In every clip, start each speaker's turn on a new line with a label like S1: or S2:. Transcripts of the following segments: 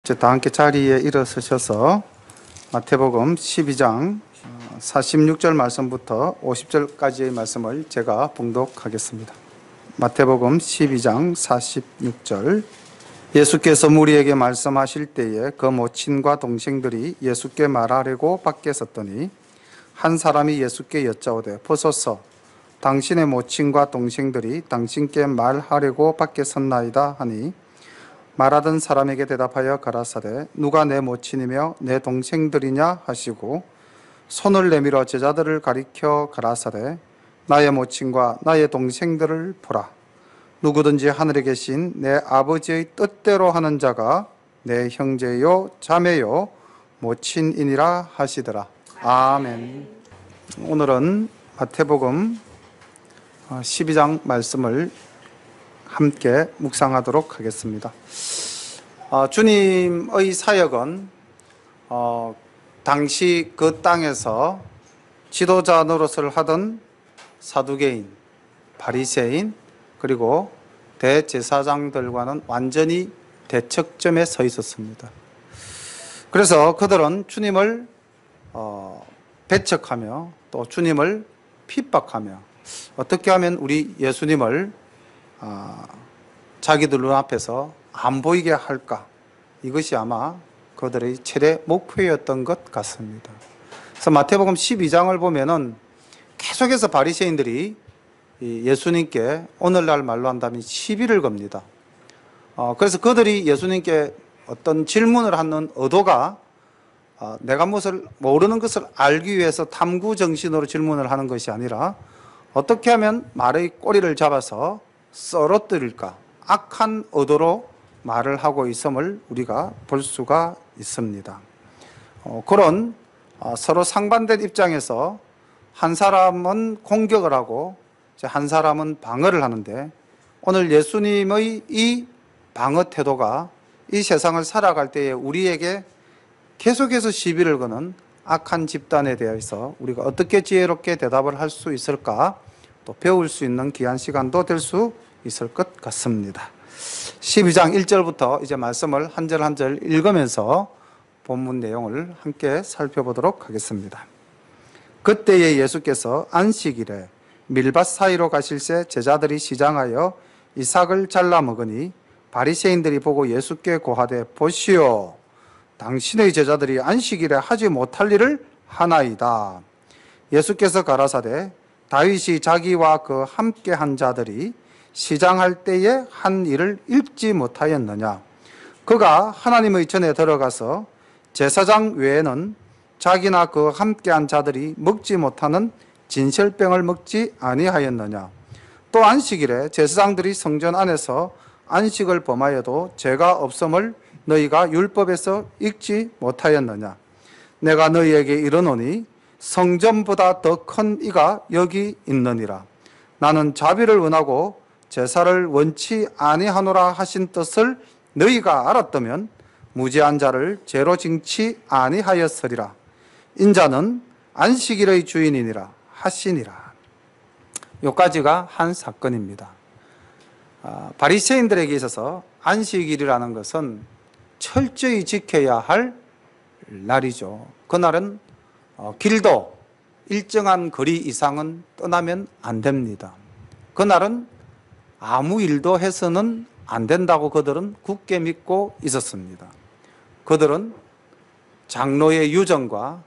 S1: 이제 다 함께 자리에 일어서셔서 마태복음 12장 46절 말씀부터 50절까지의 말씀을 제가 봉독하겠습니다. 마태복음 12장 46절. 예수께서 무리에게 말씀하실 때에 그 모친과 동생들이 예수께 말하려고 밖에 섰더니 한 사람이 예수께 여짜오되 보소서 당신의 모친과 동생들이 당신께 말하려고 밖에 섰나이다 하니 말하던 사람에게 대답하여 가라사대 누가 내 모친이며 내 동생들이냐 하시고 손을 내밀어 제자들을 가리켜 가라사대 나의 모친과 나의 동생들을 보라. 누구든지 하늘에 계신 내 아버지의 뜻대로 하는 자가 내 형제요 자매요 모친이니라 하시더라. 아멘. 오늘은 마태복음 12장 말씀을 함께 묵상하도록 하겠습니다. 주님의 사역은 당시 그 땅에서 지도자 노릇을 하던 사두개인, 바리새인, 그리고 대제사장들과는 완전히 대척점에 서 있었습니다. 그래서 그들은 주님을 배척하며 또 주님을 핍박하며 어떻게 하면 우리 예수님을 자기들 눈앞에서 안 보이게 할까? 이것이 아마 그들의 최대 목표였던 것 같습니다. 그래서 마태복음 12장을 보면은 계속해서 바리새인들이 예수님께 오늘날 말로 한다면 시비를 겁니다. 그래서 그들이 예수님께 어떤 질문을 하는 의도가 내가 무엇을 모르는 것을 알기 위해서 탐구 정신으로 질문을 하는 것이 아니라 어떻게 하면 말의 꼬리를 잡아서 썰어뜨릴까? 악한 의도로 말을 하고 있음을 우리가 볼 수가 있습니다. 그런 서로 상반된 입장에서 한 사람은 공격을 하고 한 사람은 방어를 하는데 오늘 예수님의 이 방어 태도가 이 세상을 살아갈 때에 우리에게 계속해서 시비를 거는 악한 집단에 대해서 우리가 어떻게 지혜롭게 대답을 할 수 있을까 또 배울 수 있는 귀한 시간도 될 수 있을 것 같습니다. 12장 1절부터 이제 말씀을 한 절 한 절 읽으면서 본문 내용을 함께 살펴보도록 하겠습니다. 그때에 예수께서 안식일에 밀밭 사이로 가실새 제자들이 시장하여 이삭을 잘라 먹으니 바리새인들이 보고 예수께 고하되 보시오 당신의 제자들이 안식일에 하지 못할 일을 하나이다. 예수께서 가라사대 다윗이 자기와 그 함께 한 자들이 시장할 때에 한 일을 읽지 못하였느냐. 그가 하나님의 전에 들어가서 제사장 외에는 자기나 그 함께 한 자들이 먹지 못하는 진설병을 먹지 아니하였느냐. 또 안식일에 제사장들이 성전 안에서 안식을 범하여도 죄가 없음을 너희가 율법에서 읽지 못하였느냐. 내가 너희에게 이르노니 성전보다 더 큰 이가 여기 있느니라. 나는 자비를 원하고 제사를 원치 아니하노라 하신 뜻을 너희가 알았다면 무죄한 자를 죄로 징치 아니하였으리라. 인자는 안식일의 주인이니라 하시니라. 여기까지가 한 사건입니다. 바리새인들에게 있어서 안식일이라는 것은 철저히 지켜야 할 날이죠. 그날은 길도 일정한 거리 이상은 떠나면 안 됩니다. 그날은 아무 일도 해서는 안 된다고 그들은 굳게 믿고 있었습니다. 그들은 장로의 유전과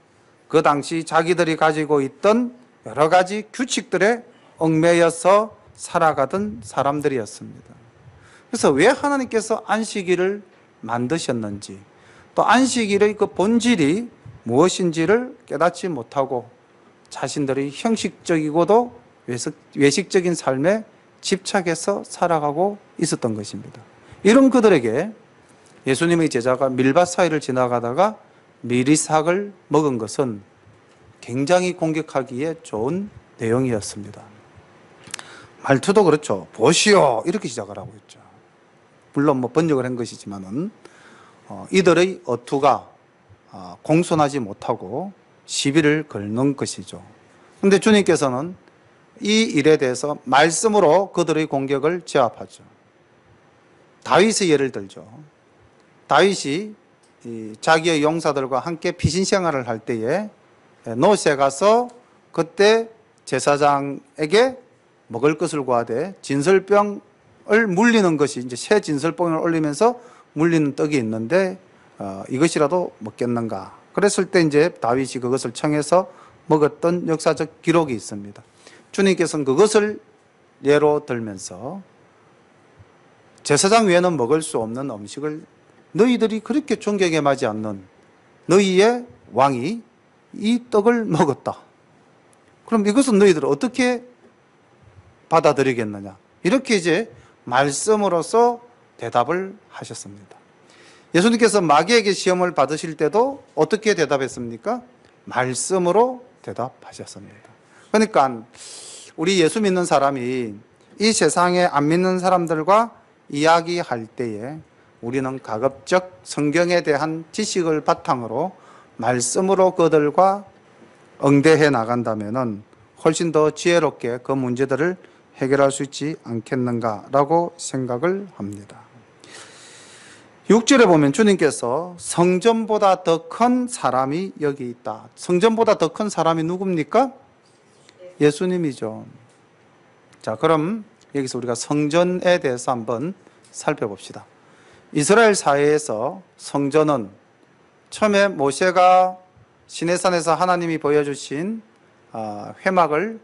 S1: 그 당시 자기들이 가지고 있던 여러 가지 규칙들에 얽매여서 살아가던 사람들이었습니다. 그래서 왜 하나님께서 안식일을 만드셨는지 또 안식일의 그 본질이 무엇인지를 깨닫지 못하고 자신들의 형식적이고도 외식적인 삶에 집착해서 살아가고 있었던 것입니다. 이런 그들에게 예수님의 제자가 밀밭 사이를 지나가다가 미리삭을 먹은 것은 굉장히 공격하기에 좋은 내용이었습니다. 말투도 그렇죠. 보시오 이렇게 시작을 하고 있죠. 물론 번역을 한 것이지만은 이들의 어투가 공손하지 못하고 시비를 걸는 것이죠. 그런데 주님께서는 이 일에 대해서 말씀으로 그들의 공격을 제압하죠. 다윗의 예를 들죠. 다윗이 자기의 용사들과 함께 피신 생활을 할 때에 노새에 가서 그때 제사장에게 먹을 것을 구하되 진설병을 물리는 것이 이제 새 진설병을 올리면서 물리는 떡이 있는데 이것이라도 먹겠는가. 그랬을 때 이제 다윗이 그것을 청해서 먹었던 역사적 기록이 있습니다. 주님께서는 그것을 예로 들면서 제사장 외에는 먹을 수 없는 음식을 너희들이 그렇게 존경해하지 않는 너희의 왕이 이 떡을 먹었다. 그럼 이것은 너희들 어떻게 받아들이겠느냐. 이렇게 이제 말씀으로서 대답을 하셨습니다. 예수님께서 마귀에게 시험을 받으실 때도 어떻게 대답했습니까? 말씀으로 대답하셨습니다. 그러니까 우리 예수 믿는 사람이 이 세상에 안 믿는 사람들과 이야기할 때에 우리는 가급적 성경에 대한 지식을 바탕으로 말씀으로 그들과 응대해 나간다면 훨씬 더 지혜롭게 그 문제들을 해결할 수 있지 않겠는가라고 생각을 합니다. 6절에 보면 주님께서 성전보다 더 큰 사람이 여기 있다. 성전보다 더 큰 사람이 누굽니까? 예수님이죠. 자, 그럼 여기서 우리가 성전에 대해서 한번 살펴봅시다. 이스라엘 사회에서 성전은 처음에 모세가 시내산에서 하나님이 보여주신 회막을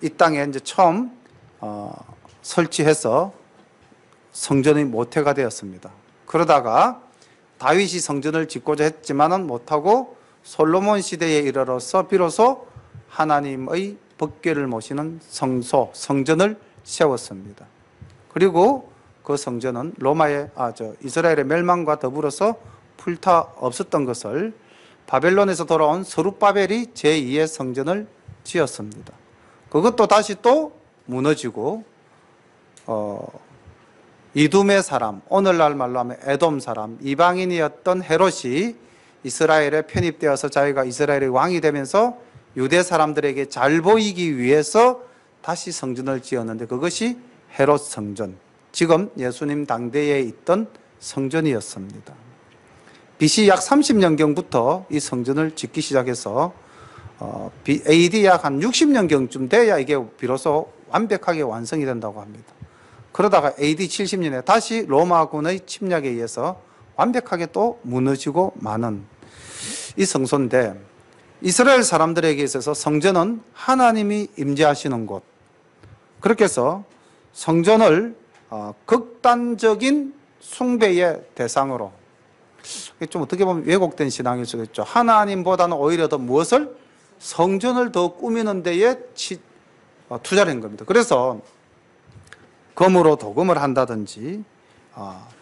S1: 이 땅에 이제 처음 설치해서 성전이 모태가 되었습니다. 그러다가 다윗이 성전을 짓고자 했지만은 못하고 솔로몬 시대에 이르러서 비로소 하나님의 법궤를 모시는 성소, 성전을 세웠습니다. 그리고 그 성전은 이스라엘의 멸망과 더불어서 불타 없었던 것을 바벨론에서 돌아온 서룹바벨이 제2의 성전을 지었습니다. 그것도 다시 또 무너지고 이둠의 사람, 오늘날 말로 하면 에돔 사람, 이방인이었던 헤롯이 이스라엘에 편입되어서 자기가 이스라엘의 왕이 되면서 유대 사람들에게 잘 보이기 위해서 다시 성전을 지었는데 그것이 헤롯 성전, 지금 예수님 당대에 있던 성전이었습니다. BC 약 30년경부터 이 성전을 짓기 시작해서 AD 약 한 60년경쯤 돼야 이게 비로소 완벽하게 완성이 된다고 합니다. 그러다가 AD 70년에 다시 로마군의 침략에 의해서 완벽하게 또 무너지고 마는 이 성소인데 이스라엘 사람들에게 있어서 성전은 하나님이 임재하시는 곳. 그렇게 해서 성전을 극단적인 숭배의 대상으로, 좀 어떻게 보면 왜곡된 신앙일 수도 있죠. 하나님보다는 오히려 더 무엇을? 성전을 더 꾸미는 데에 투자를 한 겁니다. 그래서 금으로 도금을 한다든지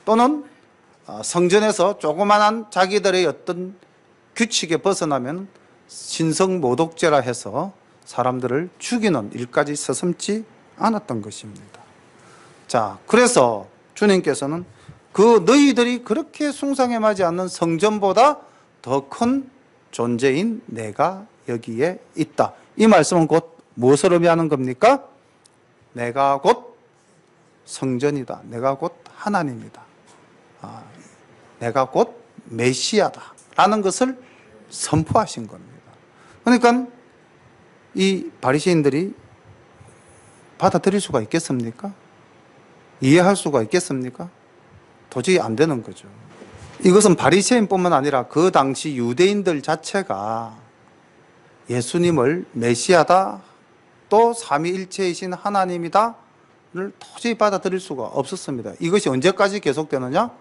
S1: 또는 성전에서 조그만한 자기들의 어떤 규칙에 벗어나면 신성모독죄라 해서 사람들을 죽이는 일까지 서슴지 않았던 것입니다. 자, 그래서 주님께서는 그 너희들이 그렇게 숭상해하지 않는 성전보다 더 큰 존재인 내가 여기에 있다. 이 말씀은 곧 무엇을 의미하는 겁니까? 내가 곧 성전이다. 내가 곧 하나님이다. 내가 곧 메시아다. 라는 것을 선포하신 겁니다. 그러니까 이 바리새인들이 받아들일 수가 있겠습니까? 이해할 수가 있겠습니까? 도저히 안 되는 거죠. 이것은 바리새인뿐만 아니라 그 당시 유대인들 자체가 예수님을 메시아다, 또 삼위일체이신 하나님이다를 도저히 받아들일 수가 없었습니다. 이것이 언제까지 계속되느냐?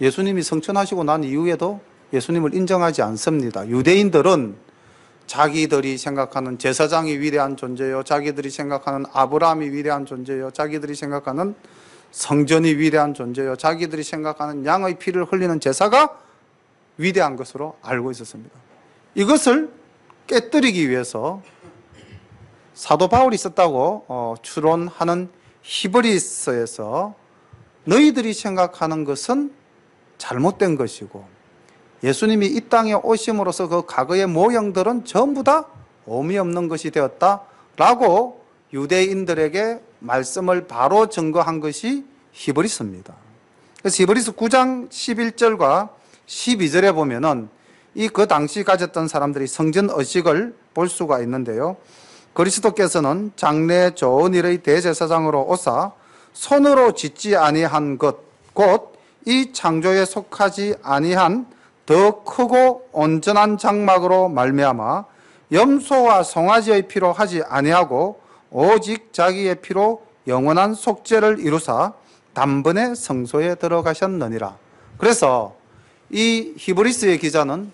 S1: 예수님이 성천하시고 난 이후에도 예수님을 인정하지 않습니다. 유대인들은 자기들이 생각하는 제사장이 위대한 존재요, 자기들이 생각하는 아브라함이 위대한 존재요, 자기들이 생각하는 성전이 위대한 존재요, 자기들이 생각하는 양의 피를 흘리는 제사가 위대한 것으로 알고 있었습니다. 이것을 깨뜨리기 위해서 사도 바울이 썼다고 추론하는 히브리서에서 너희들이 생각하는 것은 잘못된 것이고 예수님이 이 땅에 오심으로써 그 과거의 모형들은 전부 다 의미 없는 것이 되었다라고 유대인들에게 말씀을 바로 증거한 것이 히브리서입니다. 그래서 히브리서 9장 11절과 12절에 보면은 그 당시 가졌던 사람들이 성전 의식을 볼 수가 있는데요. 그리스도께서는 장래 좋은 일의 대제사장으로 오사 손으로 짓지 아니한 것, 곧 이 창조에 속하지 아니한 더 크고 온전한 장막으로 말미암아 염소와 송아지의 피로 하지 아니하고 오직 자기의 피로 영원한 속죄를 이루사 단번에 성소에 들어가셨느니라. 그래서 이 히브리스의 기자는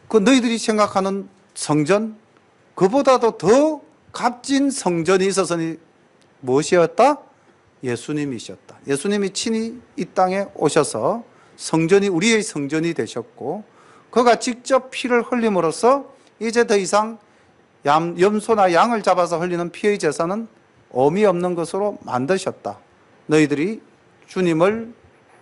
S1: 그 너희들이 생각하는 성전, 그보다도 더 값진 성전이 있어서니 무엇이었다? 예수님이셨다. 예수님이 친히 이 땅에 오셔서 성전이 우리의 성전이 되셨고, 그가 직접 피를 흘림으로써 이제 더 이상 염소나 양을 잡아서 흘리는 피의 제사는 의미 없는 것으로 만드셨다. 너희들이 주님을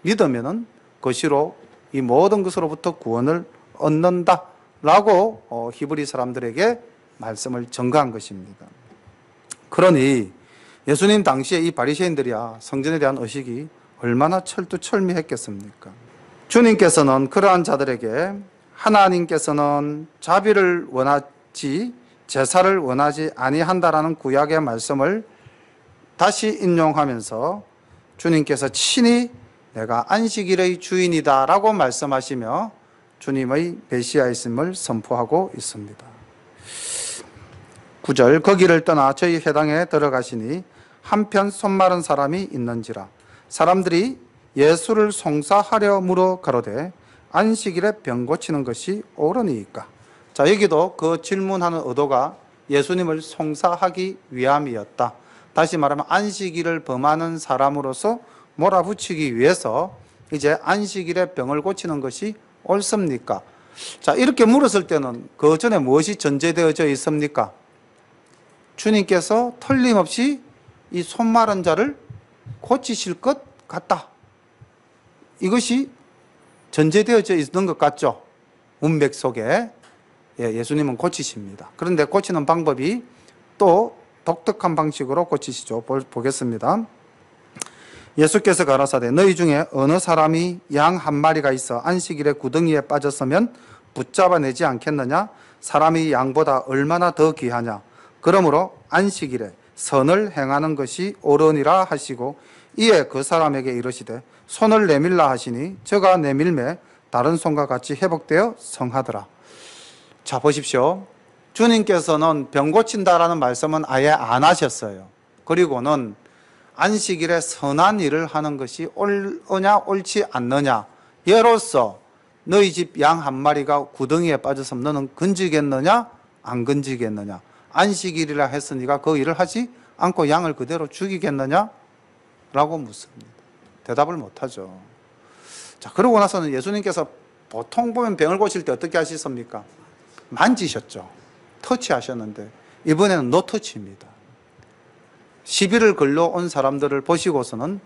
S1: 믿으면은 그것으로 이 모든 것으로부터 구원을 얻는다 라고 히브리 사람들에게 말씀을 전가한 것입니다. 그러니 예수님 당시에 이 바리새인들이야 성전에 대한 의식이 얼마나 철두철미했겠습니까? 주님께서는 그러한 자들에게 하나님께서는 자비를 원하지 제사를 원하지 아니한다라는 구약의 말씀을 다시 인용하면서 주님께서 친히 내가 안식일의 주인이다 라고 말씀하시며 주님의 메시아이심을 선포하고 있습니다. 9절 거기를 떠나 저희 회당에 들어가시니 한편 손마른 사람이 있는지라 사람들이 예수를 송사하려 물어 가로되 안식일에 병 고치는 것이 옳으니이까. 자, 여기도 그 질문하는 의도가 예수님을 송사하기 위함이었다. 다시 말하면 안식일을 범하는 사람으로서 몰아붙이기 위해서 이제 안식일에 병을 고치는 것이 옳습니까? 자, 이렇게 물었을 때는 그 전에 무엇이 전제되어져 있습니까? 주님께서 틀림없이 이 손마른 자를 고치실 것 같다. 이것이 전제되어져 있는 것 같죠? 문맥 속에 예수님은 고치십니다. 그런데 고치는 방법이 또 독특한 방식으로 고치시죠. 보겠습니다. 예수께서 가라사대 너희 중에 어느 사람이 양 한 마리가 있어 안식일에 구덩이에 빠졌으면 붙잡아내지 않겠느냐? 사람이 양보다 얼마나 더 귀하냐? 그러므로 안식일에 선을 행하는 것이 옳으니라 하시고 이에 그 사람에게 이르시되 손을 내밀라 하시니 저가 내밀매 다른 손과 같이 회복되어 성하더라. 자, 보십시오. 주님께서는 병 고친다라는 말씀은 아예 안 하셨어요. 그리고는 안식일에 선한 일을 하는 것이 옳으냐 옳지 않느냐, 예로서 너희 집 양 한 마리가 구덩이에 빠졌으면 너는 건지겠느냐 안 건지겠느냐, 안식일이라 했으니까 그 일을 하지 않고 양을 그대로 죽이겠느냐 라고 묻습니다. 대답을 못하죠. 자, 그러고 나서는 예수님께서 보통 보면 병을 고칠 때 어떻게 하셨습니까? 만지셨죠. 터치하셨는데 이번에는 노터치입니다. 시비를 걸러 온 사람들을 보시고서는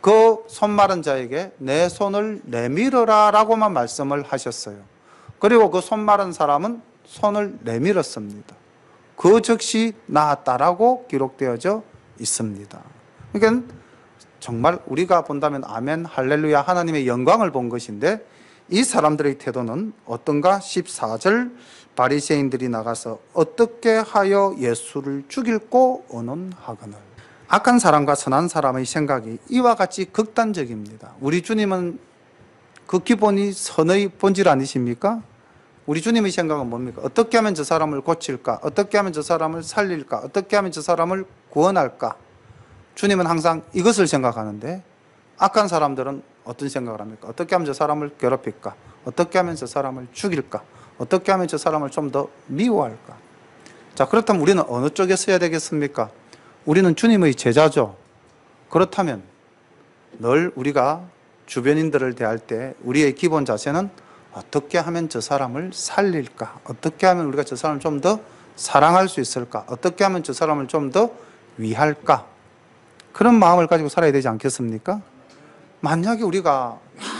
S1: 그 손마른 자에게 내 손을 내밀어라 라고만 말씀을 하셨어요. 그리고 그 손마른 사람은 손을 내밀었습니다. 그 즉시 나았다라고 기록되어져 있습니다. 그러니까 정말 우리가 본다면 아멘 할렐루야 하나님의 영광을 본 것인데 이 사람들의 태도는 어떤가? 14절 바리새인들이 나가서 어떻게 하여 예수를 죽일고 의논하거늘. 악한 사람과 선한 사람의 생각이 이와 같이 극단적입니다. 우리 주님은 그 기본이 선의 본질 아니십니까? 우리 주님의 생각은 뭡니까? 어떻게 하면 저 사람을 고칠까? 어떻게 하면 저 사람을 살릴까? 어떻게 하면 저 사람을 구원할까? 주님은 항상 이것을 생각하는데 악한 사람들은 어떤 생각을 합니까? 어떻게 하면 저 사람을 괴롭힐까? 어떻게 하면 저 사람을 죽일까? 어떻게 하면 저 사람을 좀 더 미워할까? 자, 그렇다면 우리는 어느 쪽에 서야 되겠습니까? 우리는 주님의 제자죠. 그렇다면 늘 우리가 주변인들을 대할 때 우리의 기본 자세는 어떻게 하면 저 사람을 살릴까? 어떻게 하면 우리가 저 사람을 좀 더 사랑할 수 있을까? 어떻게 하면 저 사람을 좀 더 위할까? 그런 마음을 가지고 살아야 되지 않겠습니까? 만약에 우리가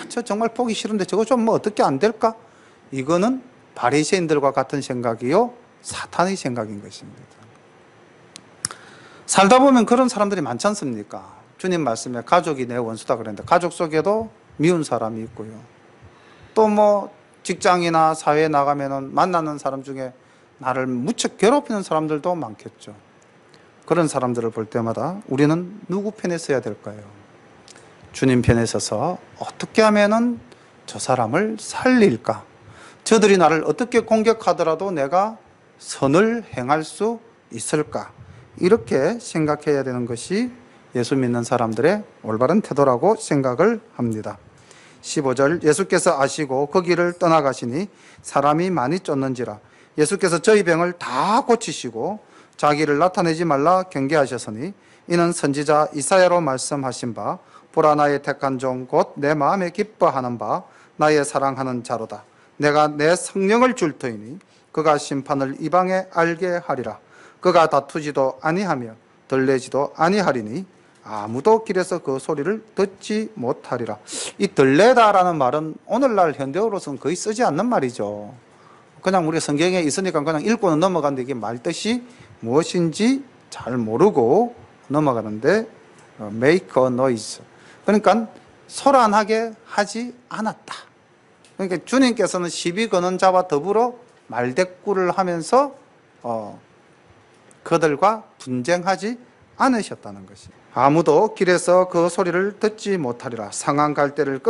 S1: 저 정말 보기 싫은데 저거 좀 뭐 어떻게 안 될까? 이거는 바리새인들과 같은 생각이요, 사탄의 생각인 것입니다. 살다 보면 그런 사람들이 많지 않습니까? 주님 말씀에 가족이 내 원수다 그랬는데 가족 속에도 미운 사람이 있고요. 또 뭐 직장이나 사회에 나가면은 만나는 사람 중에 나를 무척 괴롭히는 사람들도 많겠죠. 그런 사람들을 볼 때마다 우리는 누구 편에 서야 될까요? 주님 편에 서서 어떻게 하면은 저 사람을 살릴까? 저들이 나를 어떻게 공격하더라도 내가 선을 행할 수 있을까? 이렇게 생각해야 되는 것이 예수 믿는 사람들의 올바른 태도라고 생각을 합니다. 15절 예수께서 아시고 그 길을 떠나가시니 사람이 많이 쫓는지라 예수께서 저희 병을 다 고치시고 자기를 나타내지 말라 경계하셨으니 이는 선지자 이사야로 말씀하신 바 보라 나의 택한 종 곧 내 마음에 기뻐하는 바 나의 사랑하는 자로다. 내가 내 성령을 줄 터이니 그가 심판을 이방에 알게 하리라. 그가 다투지도 아니하며 들레지도 아니하리니 아무도 길에서 그 소리를 듣지 못하리라. 이 들레다라는 말은 오늘날 현대어로서는 거의 쓰지 않는 말이죠. 그냥 우리 성경에 있으니까 그냥 읽고는 넘어가는데 이게 말뜻이 무엇인지 잘 모르고 넘어가는데 make a noise. 그러니까 소란하게 하지 않았다. 그러니까 주님께서는 시비 거는 자와 더불어 말대꾸를 하면서 그들과 분쟁하지 않으셨다는 것이. 아무도 길에서 그 소리를 듣지 못하리라. 상한 갈대를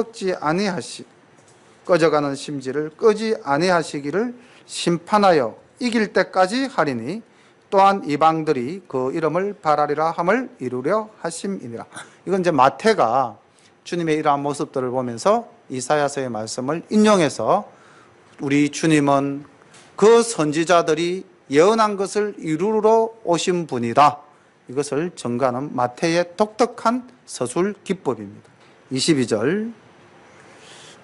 S1: 꺼져가는 심지를 끄지 아니하시기를 심판하여 이길 때까지 하리니 또한 이방들이 그 이름을 바라리라 함을 이루려 하심이니라. 이건 이제 마태가 주님의 이러한 모습들을 보면서 이사야서의 말씀을 인용해서 우리 주님은 그 선지자들이 예언한 것을 이루러 오신 분이다. 이것을 전가하는 마태의 독특한 서술 기법입니다. 22절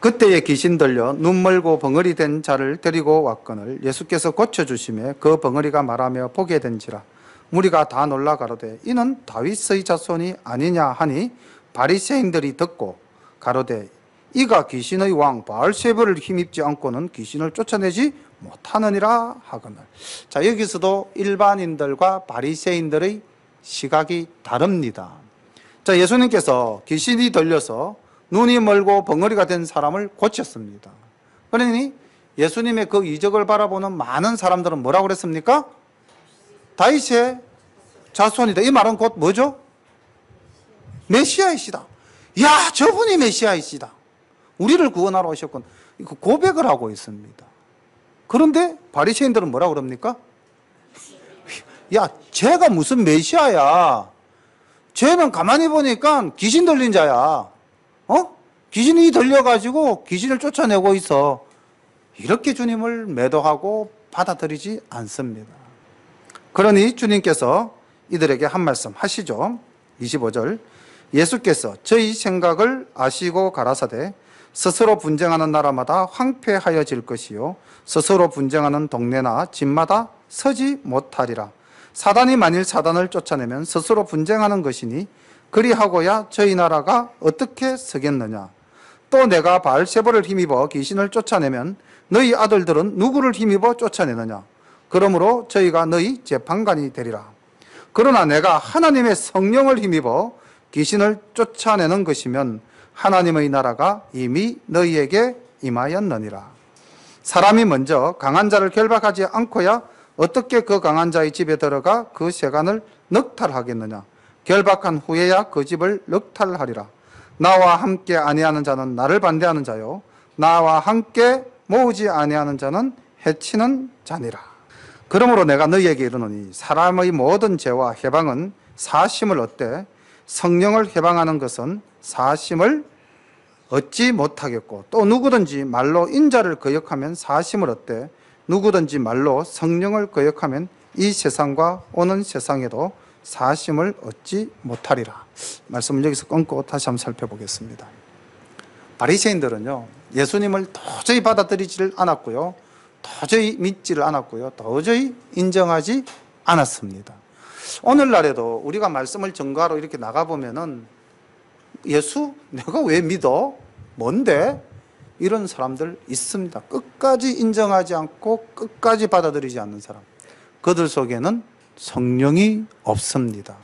S1: 그때에 귀신 들려 눈 멀고 벙어리 된 자를 데리고 왔거늘 예수께서 고쳐주심에 그 벙어리가 말하며 보게 된지라. 무리가 다 놀라 가로되 이는 다윗의 자손이 아니냐 하니 바리새인들이 듣고 가로되 이가 귀신의 왕 바알세불을 힘입지 않고는 귀신을 쫓아내지 못하느니라 하거늘. 자, 여기서도 일반인들과 바리새인들의 시각이 다릅니다. 자, 예수님께서 귀신이 들려서 눈이 멀고 벙어리가 된 사람을 고쳤습니다. 그러니 예수님의 그 이적을 바라보는 많은 사람들은 뭐라고 그랬습니까? 다윗의 자손이다. 이 말은 곧 뭐죠? 메시아이시다. 야, 저분이 메시아이시다. 우리를 구원하러 오셨군. 고백을 하고 있습니다. 그런데 바리새인들은 뭐라고 그럽니까? 야, 쟤가 무슨 메시아야. 쟤는 가만히 보니까 귀신 들린 자야. 귀신이 들려가지고 귀신을 쫓아내고 있어. 이렇게 주님을 매도하고 받아들이지 않습니다. 그러니 주님께서 이들에게 한 말씀 하시죠. 25절 예수께서 저희 생각을 아시고 가라사대 스스로 분쟁하는 나라마다 황폐하여질 것이요 스스로 분쟁하는 동네나 집마다 서지 못하리라. 사단이 만일 사단을 쫓아내면 스스로 분쟁하는 것이니 그리하고야 저희 나라가 어떻게 서겠느냐. 또 내가 바알세불을 힘입어 귀신을 쫓아내면 너희 아들들은 누구를 힘입어 쫓아내느냐. 그러므로 저희가 너희 재판관이 되리라. 그러나 내가 하나님의 성령을 힘입어 귀신을 쫓아내는 것이면 하나님의 나라가 이미 너희에게 임하였느니라. 사람이 먼저 강한 자를 결박하지 않고야 어떻게 그 강한 자의 집에 들어가 그 세간을 넉탈하겠느냐. 결박한 후에야 그 집을 넉탈하리라. 나와 함께 아니하는 자는 나를 반대하는 자요 나와 함께 모으지 아니하는 자는 해치는 자니라. 그러므로 내가 너희에게 이르노니 사람의 모든 죄와 해방은 사심을 얻되 성령을 해방하는 것은 사심을 얻지 못하겠고 또 누구든지 말로 인자를 거역하면 사심을 얻되 누구든지 말로 성령을 거역하면 이 세상과 오는 세상에도 사심을 얻지 못하리라. 말씀을 여기서 끊고 다시 한번 살펴보겠습니다. 바리새인들은요 예수님을 도저히 받아들이지를 않았고요 도저히 믿지를 않았고요 도저히 인정하지 않았습니다. 오늘날에도 우리가 말씀을 전가하러 이렇게 나가보면은 예수? 내가 왜 믿어? 뭔데? 이런 사람들 있습니다. 끝까지 인정하지 않고 끝까지 받아들이지 않는 사람. 그들 속에는 성령이 없습니다.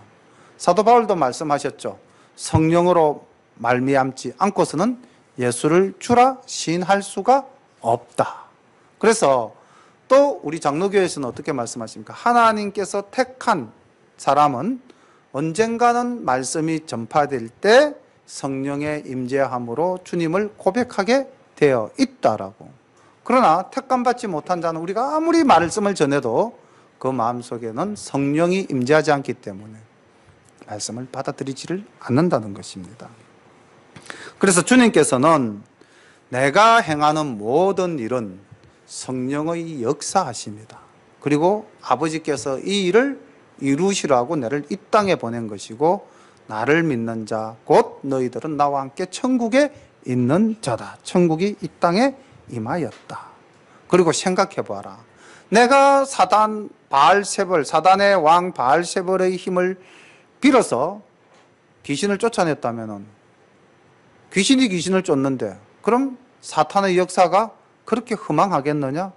S1: 사도 바울도 말씀하셨죠. 성령으로 말미암지 않고서는 예수를 주라 시인할 수가 없다. 그래서 또 우리 장로교에서는 어떻게 말씀하십니까? 하나님께서 택한 사람은 언젠가는 말씀이 전파될 때 성령의 임재함으로 주님을 고백하게 되어 있다라고. 그러나 택감받지 못한 자는 우리가 아무리 말씀을 전해도 그 마음속에는 성령이 임재하지 않기 때문에 말씀을 받아들이지를 않는다는 것입니다. 그래서 주님께서는 내가 행하는 모든 일은 성령의 역사하십니다. 그리고 아버지께서 이 일을 이루시라고 나를 이 땅에 보낸 것이고 나를 믿는 자 곧 너희들은 나와 함께 천국에 있는 자다. 천국이 이 땅에 임하였다. 그리고 생각해 봐라. 내가 사단의 왕 바알세벌의 힘을 빌어서 귀신을 쫓아냈다면은 귀신이 귀신을 쫓는데 그럼 사탄의 역사가 그렇게 허망하겠느냐?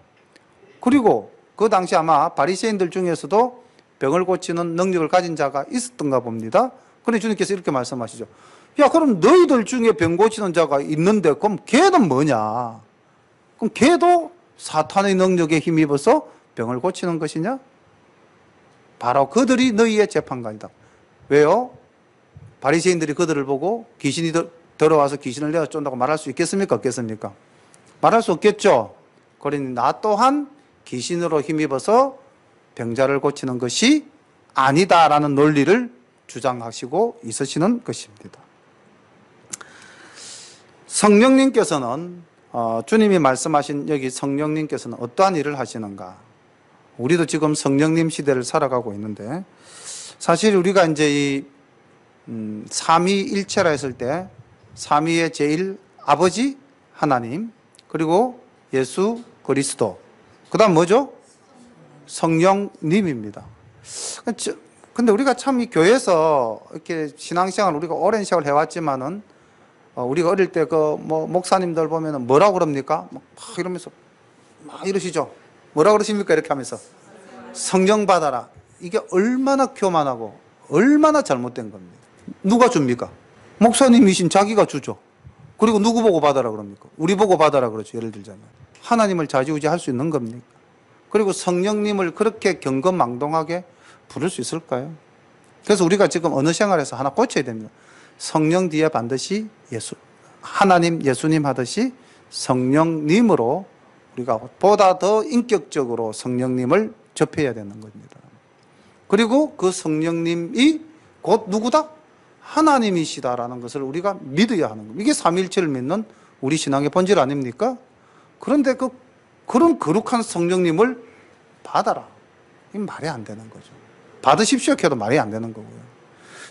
S1: 그리고 그 당시 아마 바리새인들 중에서도 병을 고치는 능력을 가진 자가 있었던가 봅니다. 그런데 주님께서 이렇게 말씀하시죠. 야, 그럼 너희들 중에 병 고치는 자가 있는데 그럼 걔는 뭐냐? 그럼 걔도 사탄의 능력에 힘입어서 병을 고치는 것이냐? 바로 그들이 너희의 재판관이다. 왜요? 바리새인들이 그들을 보고 귀신이 들어와서 귀신을 내어 쫓는다고 말할 수 있겠습니까? 없겠습니까? 말할 수 없겠죠. 그러니 나 또한 귀신으로 힘입어서 병자를 고치는 것이 아니다라는 논리를 주장하시고 있으시는 것입니다. 성령님께서는 주님이 말씀하신 여기 성령님께서는 어떠한 일을 하시는가? 우리도 지금 성령님 시대를 살아가고 있는데 사실 우리가 이제 이 삼위일체라 했을 때 삼위의 제일 아버지 하나님 그리고 예수 그리스도 그 다음 뭐죠? 성령님입니다. 근데 우리가 참 이 교회에서 이렇게 신앙생활 우리가 오랜 세월 해왔지만은 우리가 어릴 때 그 뭐 목사님들 보면은 뭐라고 그럽니까? 막 이러면서 막 이러시죠. 뭐라고 그러십니까? 이렇게 하면서 성령 받아라. 이게 얼마나 교만하고 얼마나 잘못된 겁니다. 누가 줍니까? 목사님이신 자기가 주죠. 그리고 누구 보고 받아라 그럽니까? 우리 보고 받아라 그러죠. 예를 들자면 하나님을 좌지우지할 수 있는 겁니까? 그리고 성령님을 그렇게 경거망동하게 부를 수 있을까요? 그래서 우리가 지금 어느 생활에서 하나 고쳐야 됩니다. 성령 뒤에 반드시 하나님, 예수님 하듯이 성령님으로 우리가 보다 더 인격적으로 성령님을 접해야 되는 겁니다. 그리고 그 성령님이 곧 누구다? 하나님이시다라는 것을 우리가 믿어야 하는 겁니다. 이게 삼위일체를 믿는 우리 신앙의 본질 아닙니까? 그런데 그런 거룩한 성령님을 받아라. 이 말이 안 되는 거죠. 받으십시오 해도 말이 안 되는 거고요.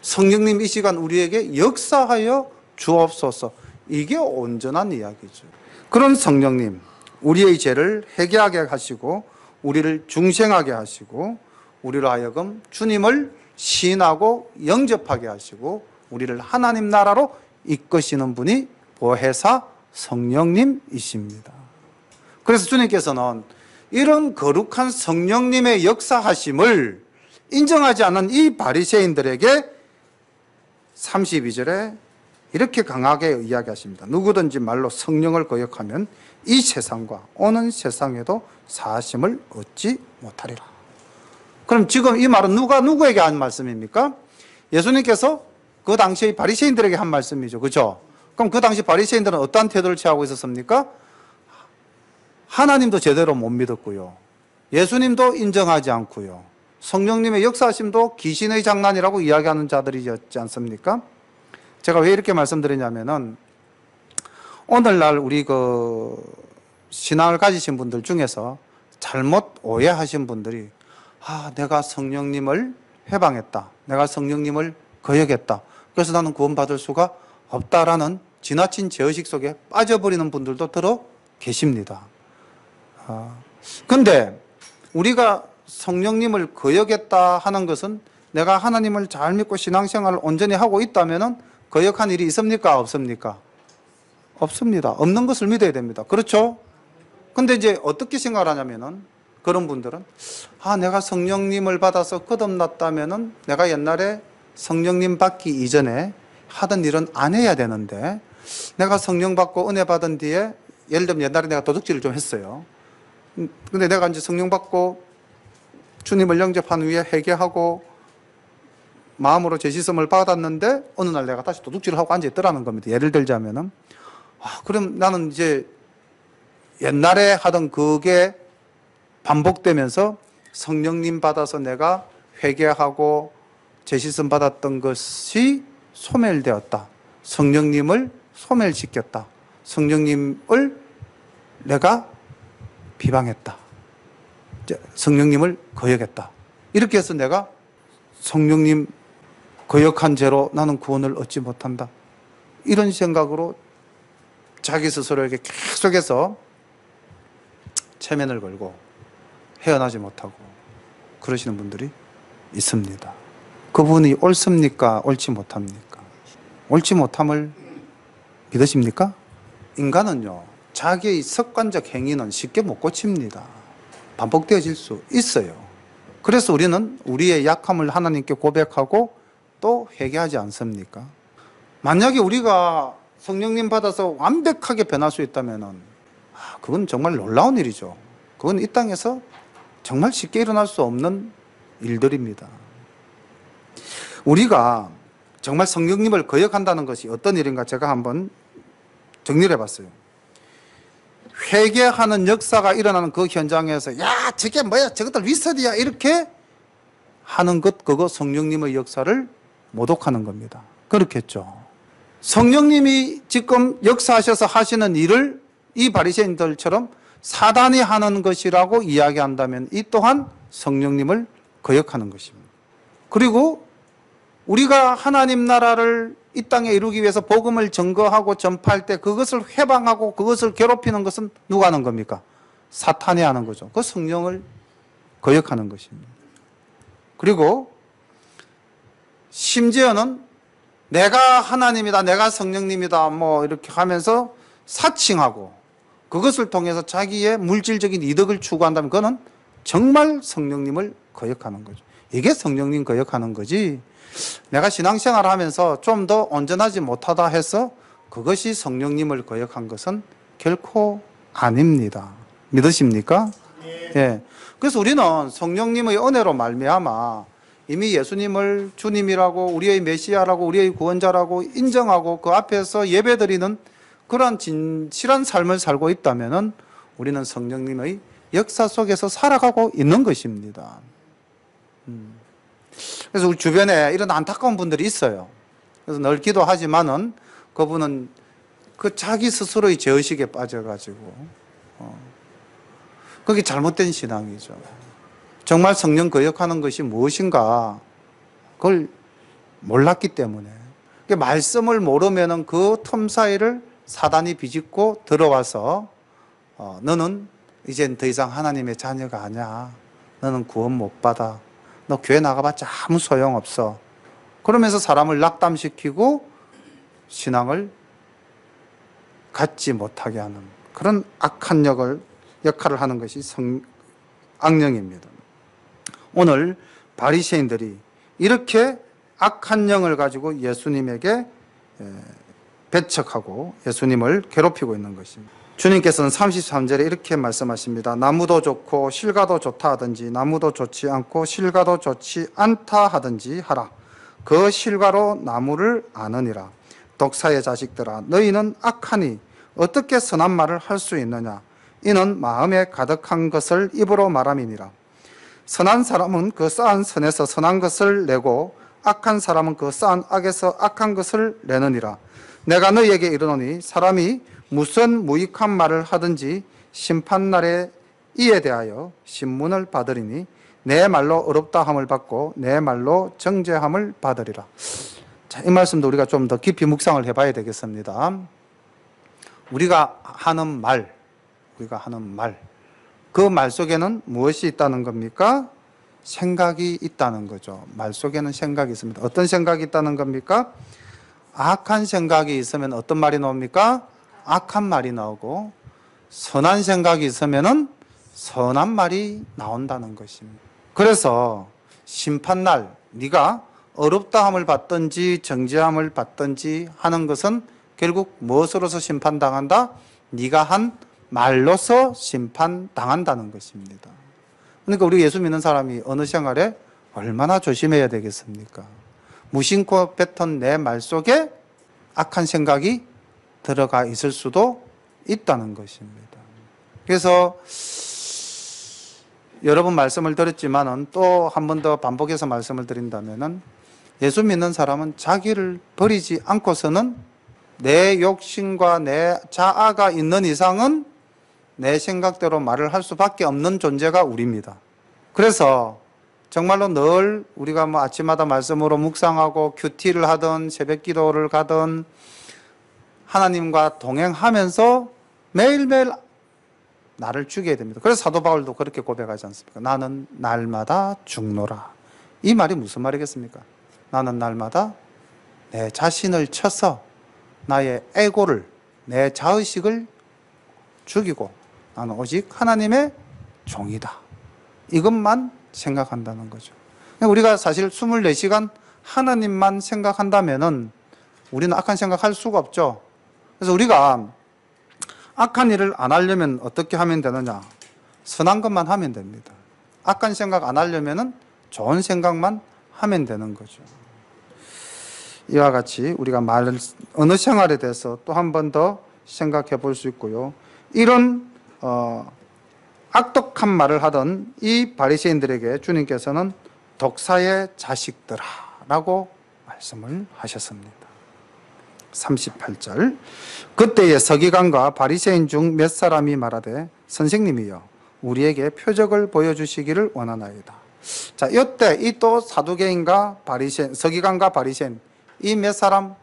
S1: 성령님 이 시간 우리에게 역사하여 주옵소서. 이게 온전한 이야기죠. 그런 성령님, 우리의 죄를 회개하게 하시고 우리를 중생하게 하시고 우리로 하여금 주님을 시인하고 영접하게 하시고 우리를 하나님 나라로 이끄시는 분이 보혜사 성령님이십니다. 그래서 주님께서는 이런 거룩한 성령님의 역사하심을 인정하지 않는 이 바리새인들에게 32절에 이렇게 강하게 이야기하십니다. 누구든지 말로 성령을 거역하면 이 세상과 오는 세상에도 사하심을 얻지 못하리라. 그럼 지금 이 말은 누가 누구에게 한 말씀입니까? 예수님께서 그 당시 바리새인들에게 한 말씀이죠. 그렇죠? 그럼 그 당시 바리새인들은 어떠한 태도를 취하고 있었습니까? 하나님도 제대로 못 믿었고요. 예수님도 인정하지 않고요. 성령님의 역사하심도 귀신의 장난이라고 이야기하는 자들이었지 않습니까? 제가 왜 이렇게 말씀드리냐면은 오늘날 우리 신앙을 가지신 분들 중에서 잘못 오해하신 분들이 내가 성령님을 회방했다. 내가 성령님을 거역했다. 그래서 나는 구원받을 수가 없다라는 지나친 죄의식 속에 빠져버리는 분들도 들어 계십니다. 근데 우리가 성령님을 거역했다 하는 것은 내가 하나님을 잘 믿고 신앙생활을 온전히 하고 있다면은 거역한 일이 있습니까? 없습니까? 없습니다. 없는 것을 믿어야 됩니다. 그렇죠? 근데 이제 어떻게 생각하냐면은 그런 분들은 내가 성령님을 받아서 거듭났다면은 내가 옛날에 성령님 받기 이전에 하던 일은 안 해야 되는데 내가 성령 받고 은혜 받은 뒤에 예를 들면 옛날에 내가 도둑질을 좀 했어요. 근데 내가 이제 성령 받고 주님을 영접한 후에 회개하고 마음으로 죄짓음을 받았는데 어느 날 내가 다시 도둑질을 하고 앉아있더라는 겁니다. 예를 들자면은 그럼 나는 이제 옛날에 하던 그게 반복되면서 성령님 받아서 내가 회개하고 죄짓음 받았던 것이 소멸되었다. 성령님을 소멸시켰다. 성령님을 내가 비방했다. 성령님을 거역했다. 이렇게 해서 내가 성령님 거역한 죄로 나는 구원을 얻지 못한다. 이런 생각으로 자기 스스로에게 계속해서 체면을 걸고 헤어나지 못하고 그러시는 분들이 있습니다. 그분이 옳습니까? 옳지 못합니까? 옳지 못함을 믿으십니까? 인간은요, 자기의 습관적 행위는 쉽게 못 고칩니다. 반복되어질 수 있어요. 그래서 우리는 우리의 약함을 하나님께 고백하고 또 회개하지 않습니까? 만약에 우리가 성령님 받아서 완벽하게 변할 수 있다면 그건 정말 놀라운 일이죠. 그건 이 땅에서 정말 쉽게 일어날 수 없는 일들입니다. 우리가 정말 성령님을 거역한다는 것이 어떤 일인가 제가 한번 정리를 해봤어요. 회개하는 역사가 일어나는 그 현장에서 야 저게 뭐야 저것들 위선이야 이렇게 하는 것 그거 성령님의 역사를 모독하는 겁니다. 그렇겠죠. 성령님이 지금 역사하셔서 하시는 일을 이 바리새인들처럼 사단이 하는 것이라고 이야기한다면 이 또한 성령님을 거역하는 것입니다. 그리고 우리가 하나님 나라를 이 땅에 이루기 위해서 복음을 증거하고 전파할 때 그것을 회방하고 그것을 괴롭히는 것은 누가 하는 겁니까? 사탄이 하는 거죠. 그 성령을 거역하는 것입니다. 그리고 심지어는 내가 하나님이다, 내가 성령님이다 뭐 이렇게 하면서 사칭하고 그것을 통해서 자기의 물질적인 이득을 추구한다면 그거는 정말 성령님을 거역하는 거죠. 이게 성령님 거역하는 거지 내가 신앙생활을 하면서 좀 더 온전하지 못하다 해서 그것이 성령님을 거역한 것은 결코 아닙니다. 믿으십니까? 예. 그래서 우리는 성령님의 은혜로 말미암아 이미 예수님을 주님이라고 우리의 메시아라고 우리의 구원자라고 인정하고 그 앞에서 예배드리는 그러한 진실한 삶을 살고 있다면 우리는 성령님의 역사 속에서 살아가고 있는 것입니다. 그래서 우리 주변에 이런 안타까운 분들이 있어요. 그래서 늘 기도하지만은 그분은 그 자기 스스로의 죄의식에 빠져가지고 그게 잘못된 신앙이죠. 정말 성령 거역하는 것이 무엇인가 그걸 몰랐기 때문에 말씀을 모르면은 그 틈 사이를 사단이 비집고 들어와서 너는 이젠 더 이상 하나님의 자녀가 아니야. 너는 구원 못 받아. 너 교회 나가봤자 아무 소용없어. 그러면서 사람을 낙담시키고 신앙을 갖지 못하게 하는 그런 악한 역할을 하는 것이 악령입니다. 오늘 바리새인들이 이렇게 악한 영을 가지고 예수님에게 배척하고 예수님을 괴롭히고 있는 것입니다. 주님께서는 33절에 이렇게 말씀하십니다. 나무도 좋고 실과도 좋다 하든지 나무도 좋지 않고 실과도 좋지 않다 하든지 하라. 그 실과로 나무를 아느니라. 독사의 자식들아 너희는 악하니 어떻게 선한 말을 할 수 있느냐. 이는 마음에 가득한 것을 입으로 말함이니라. 선한 사람은 그 쌓은 선에서 선한 것을 내고 악한 사람은 그 쌓은 악에서 악한 것을 내느니라. 내가 너희에게 이르노니 사람이 무슨 무익한 말을 하든지 심판날에 이에 대하여 신문을 받으리니 내 말로 어렵다 함을 받고 내 말로 정죄함을 받으리라. 자, 이 말씀도 우리가 좀 더 깊이 묵상을 해봐야 되겠습니다. 우리가 하는 말, 그 말 속에는 무엇이 있다는 겁니까? 생각이 있다는 거죠. 말 속에는 생각이 있습니다. 어떤 생각이 있다는 겁니까? 악한 생각이 있으면 어떤 말이 나옵니까? 악한 말이 나오고 선한 생각이 있으면 선한 말이 나온다는 것입니다. 그래서 심판날 네가 어렵다함을 받든지 정죄함을 받든지 하는 것은 결국 무엇으로서 심판당한다? 네가 한 말로서 심판당한다는 것입니다. 그러니까 우리 예수 믿는 사람이 어느 생활에 얼마나 조심해야 되겠습니까? 무심코 뱉은 내 말 속에 악한 생각이 들어가 있을 수도 있다는 것입니다. 그래서 여러 번 말씀을 드렸지만은 또 한 번 더 반복해서 말씀을 드린다면은 예수 믿는 사람은 자기를 버리지 않고서는 내 욕심과 내 자아가 있는 이상은 내 생각대로 말을 할 수밖에 없는 존재가 우리입니다. 그래서 정말로 늘 우리가 뭐 아침마다 말씀으로 묵상하고 큐티를 하든 새벽 기도를 가든 하나님과 동행하면서 매일매일 나를 죽여야 됩니다. 그래서 사도 바울도 그렇게 고백하지 않습니까? 나는 날마다 죽노라. 이 말이 무슨 말이겠습니까? 나는 날마다 내 자신을 쳐서 나의 에고를, 내 자의식을 죽이고 나는 오직 하나님의 종이다. 이것만 생각한다는 거죠. 우리가 사실 24시간 하나님만 생각한다면은 우리는 악한 생각할 수가 없죠. 그래서 우리가 악한 일을 안 하려면 어떻게 하면 되느냐? 선한 것만 하면 됩니다. 악한 생각 안 하려면은 좋은 생각만 하면 되는 거죠. 이와 같이 우리가 어느 생활에 대해서 또 한 번 더 생각해 볼 수 있고요. 이런 악독한 말을 하던 이 바리새인들에게 주님께서는 독사의 자식들아 라고 말씀을 하셨습니다. 38절 그때에 서기관과 바리새인 중 몇 사람이 말하되 선생님이여 우리에게 표적을 보여주시기를 원하나이다. 자, 이때 이 또 사두개인과 바리새인, 서기관과 바리새인 이 몇 사람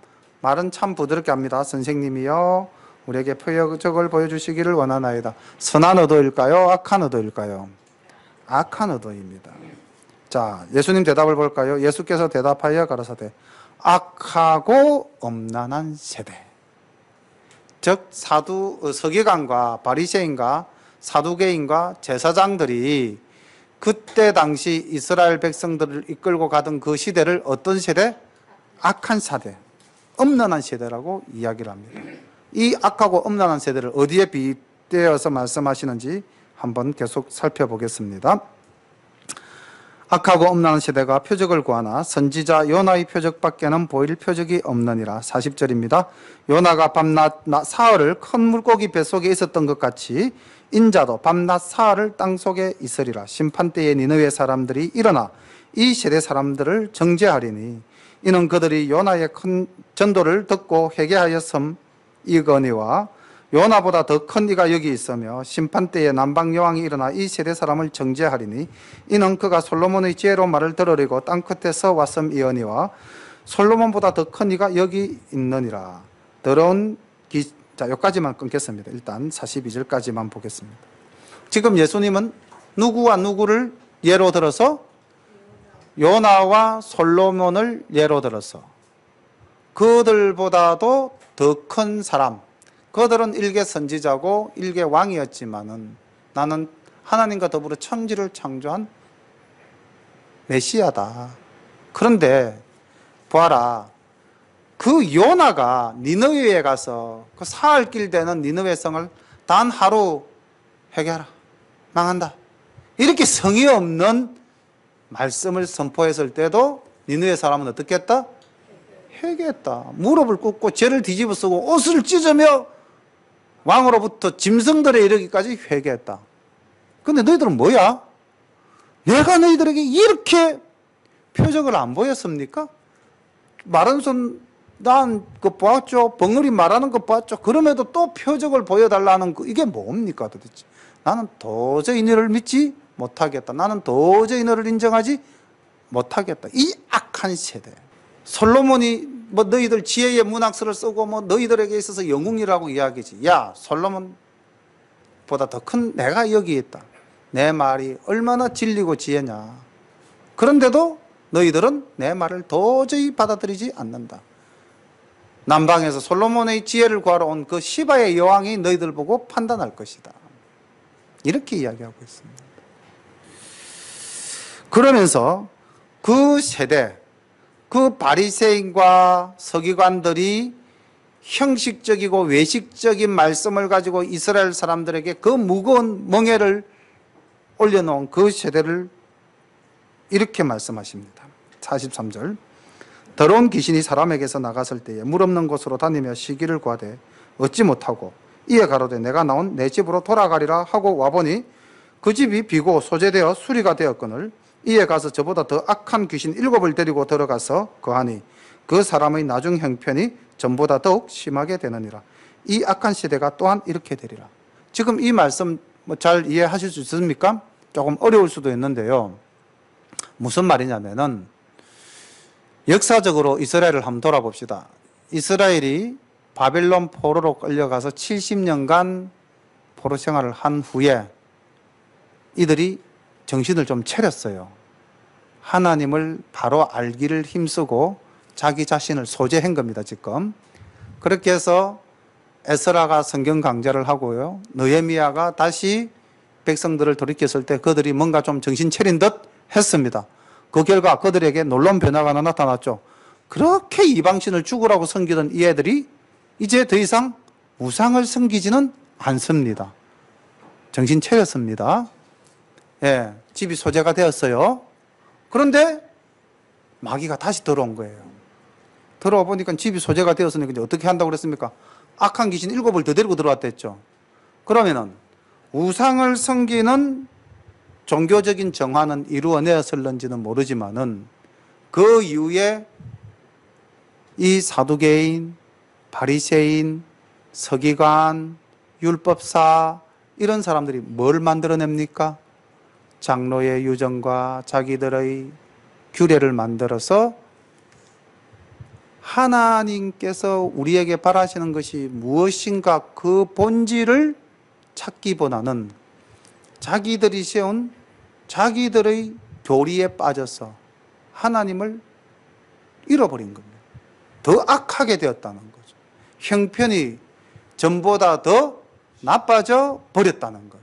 S1: 말은 참 부드럽게 합니다. 선생님이여 우리에게 표적을 보여주시기를 원하나이다. 선한 의도일까요? 악한 의도일까요? 악한 의도입니다. 자, 예수님 대답을 볼까요? 예수께서 대답하여 가라사대 악하고 엄란한 세대. 즉 서기관과 바리새인과 사두개인과 제사장들이 그때 당시 이스라엘 백성들을 이끌고 가던 그 시대를 어떤 세대? 악한 세대, 엄란한 세대라고 이야기를 합니다. 이 악하고 엄란한 세대를 어디에 빗대어서 말씀하시는지 한번 계속 살펴보겠습니다. 악하고 엄란한 세대가 표적을 구하나 선지자 요나의 표적밖에는 보일 표적이 없느니라. 40절입니다. 요나가 밤낮 사흘을 큰 물고기 뱃속에 있었던 것 같이 인자도 밤낮 사흘을 땅속에 있으리라. 심판때에 니느웨 사람들이 일어나 이 세대 사람들을 정죄하리니 이는 그들이 요나의 큰 전도를 듣고 회개하였음이거니와 요나보다 더 큰 이가 여기 있으며 심판때에 남방 여왕이 일어나 이 세대 사람을 정죄하리니 이는 그가 솔로몬의 지혜로운 말을 들으려고 땅끝에서 왔음이거니와 솔로몬보다 더 큰 이가 여기 있느니라. 자, 여기까지만 끊겠습니다. 일단 42절까지만 보겠습니다. 지금 예수님은 누구와 누구를 예로 들어서 요나와 솔로몬을 예로 들어서 그들보다도 더 큰 사람, 그들은 일개 선지자고 일개 왕이었지만은 나는 하나님과 더불어 천지를 창조한 메시아다. 그런데 보아라, 그 요나가 니느웨에 가서 그 사흘 길 되는 니느웨 성을 단 하루 회개하라, 망한다, 이렇게 성의 없는 말씀을 선포했을 때도 니느웨 사람은 어떻게 했다? 회개했다. 무릎을 꿇고 죄를 뒤집어 쓰고 옷을 찢으며 왕으로부터 짐승들에 이르기까지 회개했다. 근데 너희들은 뭐야? 내가 너희들에게 이렇게 표적을 안 보였습니까? 마른 손 난 거 보았죠. 벙어리 말하는 거 보았죠. 그럼에도 또 표적을 보여달라는 거, 이게 뭡니까 도대체? 나는 도저히 너를 믿지 못하겠다. 나는 도저히 너를 인정하지 못하겠다. 이 악한 세대. 솔로몬이 뭐 너희들 지혜의 문학서를 쓰고 뭐 너희들에게 있어서 영웅이라고 이야기지. 야, 솔로몬보다 더 큰 내가 여기 있다. 내 말이 얼마나 진리고 지혜냐. 그런데도 너희들은 내 말을 도저히 받아들이지 않는다. 남방에서 솔로몬의 지혜를 구하러 온 그 시바의 여왕이 너희들 보고 판단할 것이다. 이렇게 이야기하고 있습니다. 그러면서 그 세대, 그 바리새인과 서기관들이 형식적이고 외식적인 말씀을 가지고 이스라엘 사람들에게 그 무거운 멍에를 올려놓은 그 세대를 이렇게 말씀하십니다. 43절. 더러운 귀신이 사람에게서 나갔을 때에 물 없는 곳으로 다니며 쉬기를 구하되 얻지 못하고 이에 가로되 내가 나온 내 집으로 돌아가리라 하고 와보니 그 집이 비고 소재되어 수리가 되었거늘 이에 가서 저보다 더 악한 귀신 7을 데리고 들어가서 거하니 그 사람의 나중 형편이 전보다 더욱 심하게 되느니라. 이 악한 시대가 또한 이렇게 되리라. 지금 이 말씀 잘 이해하실 수 있습니까? 조금 어려울 수도 있는데요. 무슨 말이냐면은 역사적으로 이스라엘을 한번 돌아봅시다. 이스라엘이 바벨론 포로로 끌려가서 70년간 포로 생활을 한 후에 이들이 정신을 좀 차렸어요. 하나님을 바로 알기를 힘쓰고 자기 자신을 소재한 겁니다, 지금. 그렇게 해서 에스라가 성경 강좌를 하고요. 느헤미야가 다시 백성들을 돌이켰을 때 그들이 뭔가 좀 정신 차린 듯 했습니다. 그 결과 그들에게 놀라운 변화가 하나 나타났죠. 그렇게 이방신을 죽으라고 섬기던 이 애들이 이제 더 이상 우상을 섬기지는 않습니다. 정신 차렸습니다. 예, 집이 소재가 되었어요. 그런데 마귀가 다시 들어온 거예요. 들어와 보니까 집이 소재가 되었으니까 이제 어떻게 한다고 그랬습니까? 악한 귀신 7을 더 데리고 들어왔댔죠. 그러면은 우상을 섬기는 종교적인 정화는 이루어내었을는지는 모르지만은 그 이후에 이 사두개인, 바리새인, 서기관, 율법사 이런 사람들이 뭘 만들어냅니까? 장로의 유정과 자기들의 규례를 만들어서 하나님께서 우리에게 바라시는 것이 무엇인가 그 본질을 찾기보다는 자기들이 세운 자기들의 교리에 빠져서 하나님을 잃어버린 겁니다. 더 악하게 되었다는 거죠. 형편이 전보다 더 나빠져 버렸다는 겁니다.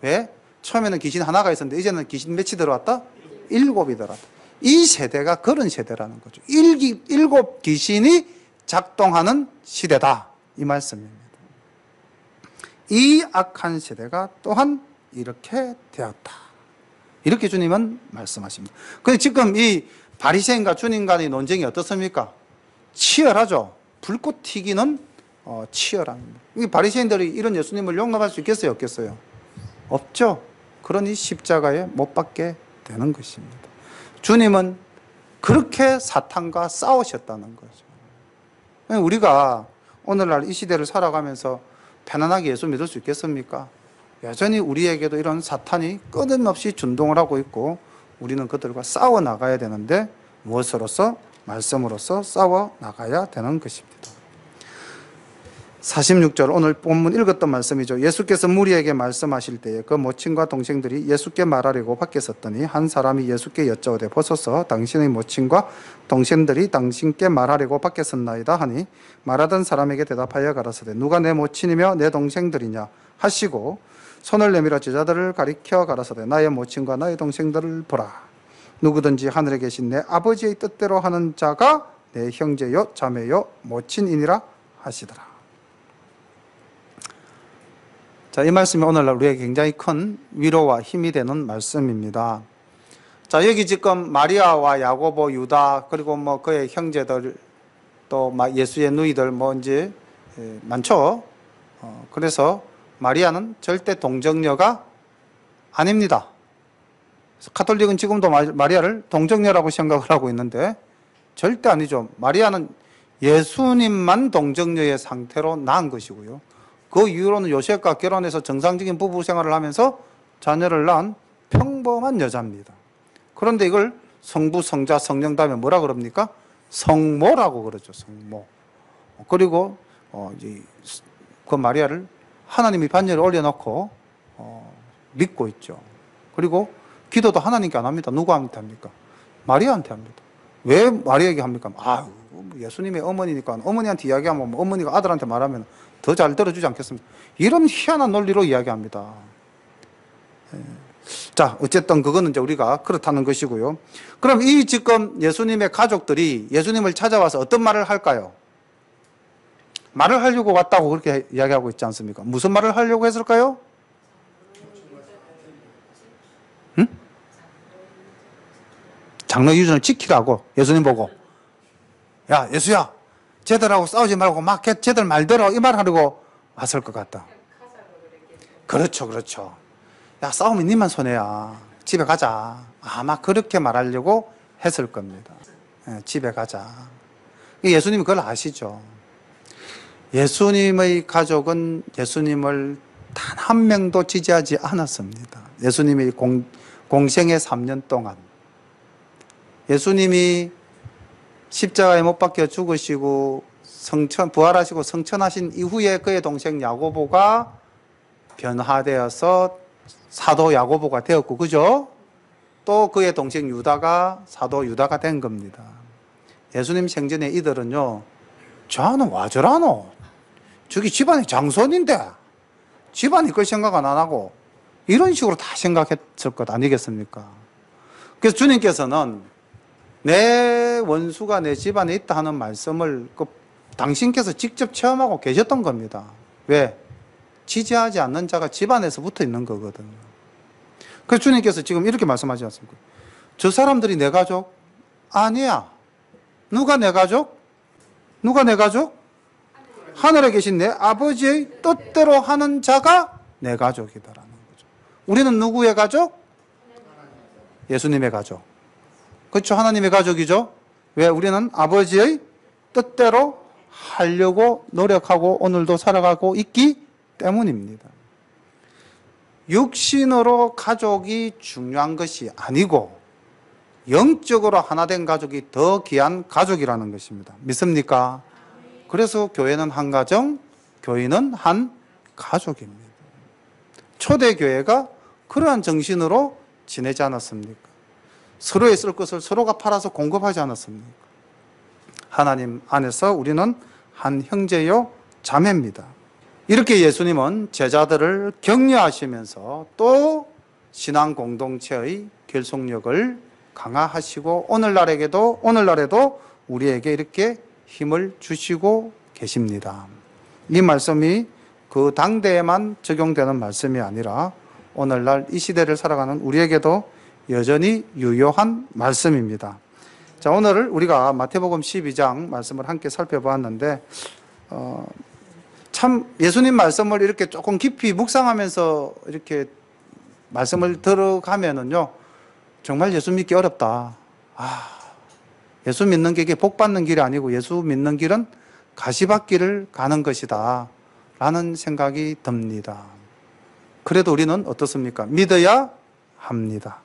S1: 왜? 처음에는 귀신 하나가 있었는데 이제는 귀신 몇이 들어왔다? 7이 들어왔다. 이 세대가 그런 세대라는 거죠. 7 귀신이 작동하는 시대다. 이 말씀입니다. 이 악한 세대가 또한 이렇게 되었다. 이렇게 주님은 말씀하십니다. 그런데 지금 이 바리새인과 주님 간의 논쟁이 어떻습니까? 치열하죠. 불꽃 튀기는 치열합니다. 이 바리새인들이 이런 예수님을 용납할 수 있겠어요? 없겠어요? 없죠. 그러니 십자가에 못 박게 되는 것입니다. 주님은 그렇게 사탄과 싸우셨다는 거죠. 우리가 오늘날 이 시대를 살아가면서 편안하게 예수 믿을 수 있겠습니까? 여전히 우리에게도 이런 사탄이 끊임없이 준동을 하고 있고 우리는 그들과 싸워 나가야 되는데 무엇으로서? 말씀으로서 싸워 나가야 되는 것입니다. 46절 오늘 본문 읽었던 말씀이죠. 예수께서 무리에게 말씀하실 때에 그 모친과 동생들이 예수께 말하려고 밖에 섰더니 한 사람이 예수께 여짜오되 보소서 당신의 모친과 동생들이 당신께 말하려고 밖에 섰나이다 하니 말하던 사람에게 대답하여 가라사대 누가 내 모친이며 내 동생들이냐 하시고 손을 내밀어 제자들을 가리켜 가라사대 나의 모친과 나의 동생들을 보라. 누구든지 하늘에 계신 내 아버지의 뜻대로 하는 자가 내 형제요 자매요 모친이니라 하시더라. 자, 이 말씀이 오늘날 우리에게 굉장히 큰 위로와 힘이 되는 말씀입니다. 자, 여기 지금 마리아와 야고보, 유다 그리고 뭐 그의 형제들 또 예수의 누이들 뭐 이제 많죠. 그래서 마리아는 절대 동정녀가 아닙니다. 카톨릭은 지금도 마리아를 동정녀라고 생각을 하고 있는데 절대 아니죠. 마리아는 예수님만 동정녀의 상태로 낳은 것이고요. 그 이후로는 요셉과 결혼해서 정상적인 부부 생활을 하면서 자녀를 낳은 평범한 여자입니다. 그런데 이걸 성부, 성자, 성령 다음에 뭐라 그럽니까? 성모라고 그러죠. 성모. 그리고 그 마리아를 하나님이 반열에 올려놓고 믿고 있죠. 그리고 기도도 하나님께 안 합니다. 누구한테 합니까? 마리아한테 합니다. 왜 마리아에게 합니까? 예수님의 어머니니까 어머니한테 이야기하면 어머니가 아들한테 말하면 더 잘 들어주지 않겠습니까? 이런 희한한 논리로 이야기합니다. 자, 어쨌든 그거는 이제 우리가 그렇다는 것이고요. 그럼 이 지금 예수님의 가족들이 예수님을 찾아와서 어떤 말을 할까요? 말을 하려고 왔다고 그렇게 이야기하고 있지 않습니까? 무슨 말을 하려고 했을까요? 응? 장로 유전을 지키라고 예수님 보고. 야, 예수야, 쟤들하고 싸우지 말고 막 쟤들 말대로 이 말 하려고 왔을 것 같다. 그렇죠, 그렇죠. 야, 싸우면 니만 손해야. 집에 가자. 아마 그렇게 말하려고 했을 겁니다. 예, 집에 가자. 예수님이 그걸 아시죠. 예수님의 가족은 예수님을 단 한 명도 지지하지 않았습니다. 예수님이 공생의 3년 동안 예수님이 십자가에 못 박혀 죽으시고 부활하시고 성천하신 이후에 그의 동생 야고보가 변화되어서 사도 야고보가 되었고, 그죠? 또 그의 동생 유다가 사도 유다가 된 겁니다. 예수님 생전에 이들은요, 저는 와 저라노? 저기 집안의 장손인데 집안이 그 생각 안 하고 이런 식으로 다 생각했을 것 아니겠습니까? 그래서 주님께서는 내 원수가 내 집안에 있다 하는 말씀을 당신께서 직접 체험하고 계셨던 겁니다. 왜? 지지하지 않는 자가 집안에서 붙어 있는 거거든요. 그래서 주님께서 지금 이렇게 말씀하지 않습니까? 저 사람들이 내 가족? 아니야. 누가 내 가족? 누가 내 가족? 하늘에 계신 내 아버지의 뜻대로 하는 자가 내 가족이다라는 거죠. 우리는 누구의 가족? 예수님의 가족. 그렇죠? 하나님의 가족이죠? 왜? 우리는 아버지의 뜻대로 하려고 노력하고 오늘도 살아가고 있기 때문입니다. 육신으로 가족이 중요한 것이 아니고 영적으로 하나 된 가족이 더 귀한 가족이라는 것입니다. 믿습니까? 그래서 교회는 한 가정, 교인은 한 가족입니다. 초대교회가 그러한 정신으로 지내지 않았습니까? 서로의 쓸 것을 서로가 팔아서 공급하지 않았습니까? 하나님 안에서 우리는 한 형제요 자매입니다. 이렇게 예수님은 제자들을 격려하시면서 또 신앙 공동체의 결속력을 강화하시고 오늘날에도 우리에게 이렇게 힘을 주시고 계십니다. 이 말씀이 그 당대에만 적용되는 말씀이 아니라 오늘날 이 시대를 살아가는 우리에게도 여전히 유효한 말씀입니다. 자, 오늘 우리가 마태복음 12장 말씀을 함께 살펴보았는데 참 예수님 말씀을 이렇게 조금 깊이 묵상하면서 이렇게 말씀을 들어가면은요, 정말 예수 믿기 어렵다. 예수 믿는 게 이게 복 받는 길이 아니고 예수 믿는 길은 가시밭길을 가는 것이다 라는 생각이 듭니다. 그래도 우리는 어떻습니까? 믿어야 합니다.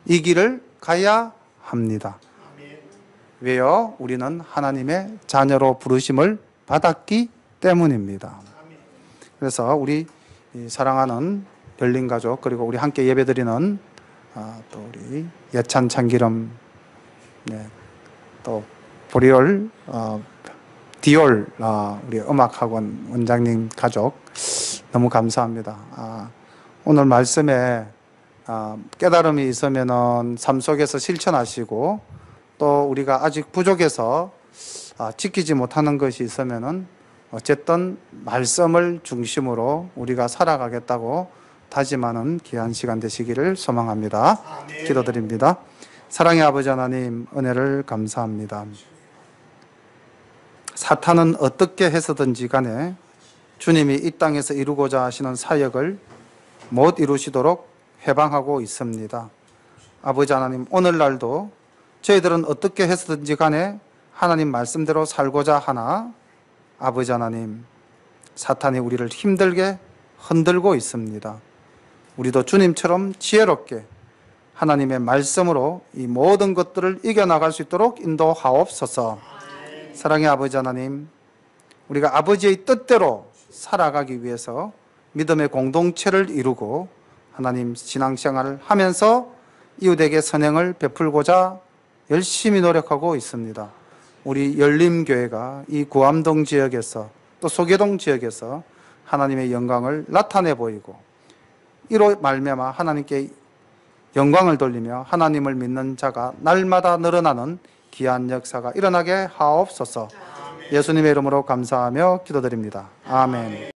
S1: 이 길을 가야 합니다. 왜요? 우리는 하나님의 자녀로 부르심을 받았기 때문입니다. 그래서 우리 사랑하는 열린가족, 그리고 우리 함께 예배드리는 또 우리 예찬 참기름, 또 보리올 디올 우리 음악학원 원장님 가족 너무 감사합니다. 오늘 말씀에 깨달음이 있으면은 삶 속에서 실천하시고, 또 우리가 아직 부족해서 지키지 못하는 것이 있으면은 어쨌든 말씀을 중심으로 우리가 살아가겠다고 다짐하는 귀한 시간 되시기를 소망합니다. 아멘. 기도드립니다. 사랑의 아버지 하나님, 은혜를 감사합니다. 사탄은 어떻게 해서든지 간에 주님이 이 땅에서 이루고자 하시는 사역을 못 이루시도록 해방하고 있습니다. 아버지 하나님, 오늘날도 저희들은 어떻게 해서든지 간에 하나님 말씀대로 살고자 하나 아버지 하나님, 사탄이 우리를 힘들게 흔들고 있습니다. 우리도 주님처럼 지혜롭게 하나님의 말씀으로 이 모든 것들을 이겨나갈 수 있도록 인도하옵소서. 사랑의 아버지 하나님, 우리가 아버지의 뜻대로 살아가기 위해서 믿음의 공동체를 이루고 하나님 신앙생활을 하면서 이웃에게 선행을 베풀고자 열심히 노력하고 있습니다. 우리 열림교회가 이 구암동 지역에서 또 소계동 지역에서 하나님의 영광을 나타내 보이고 이로 말미암아 하나님께 영광을 돌리며 하나님을 믿는 자가 날마다 늘어나는 귀한 역사가 일어나게 하옵소서. 예수님의 이름으로 감사하며 기도드립니다. 아멘.